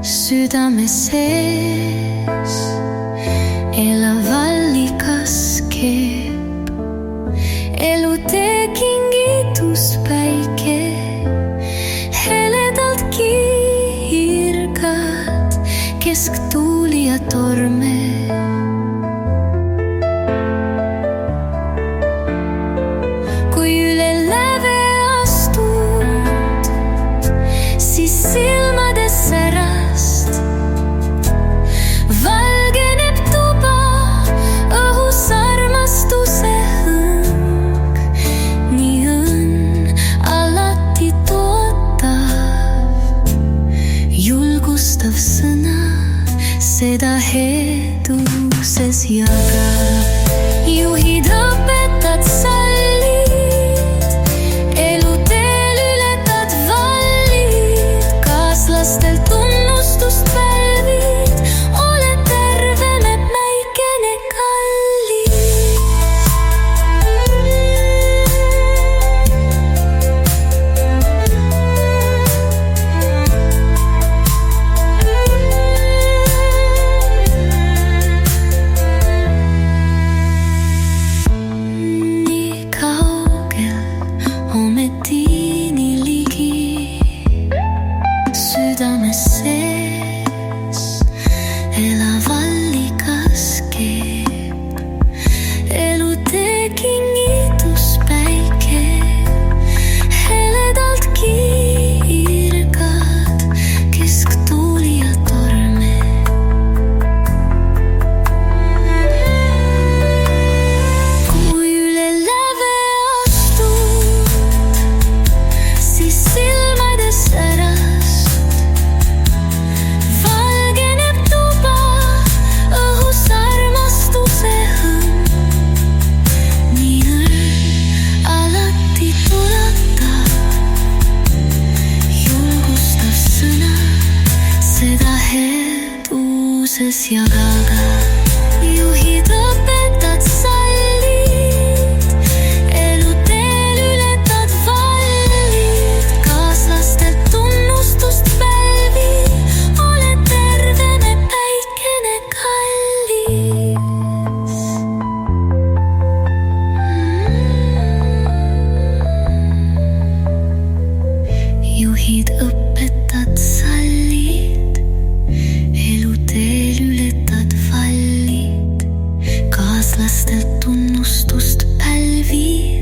südame sees elav allikas keeb elu tee kingitus päike, heledalt kiirgad kesktuuli ja torme. Kui üle läve astud, siis silmades särast valgeneb tuba, õhus armastuse hõng. Nii õnn alati tootav, julgustav sõna, seda heeduses jaga. Juhid, õpetad, sallid, eluteel ületad vallid, kaaslastel tunnustust pälvid, ole terve, me päikene kallid. Südame sees elav allikas keeb elu tee kingitus päike, heledalt kiirgad kesktuuli ja torme. Kui üle läve astud, siis silmades särast jagaga. Juhid, õpetad, sallid, eluteel ületad vallid, kaaslastelt tunnustust pälvid, ole terve, me päikene kallis. Juhid, õpetad, sallid, eluteel ületad vallid, kaaslastelt tunnustust pälvid.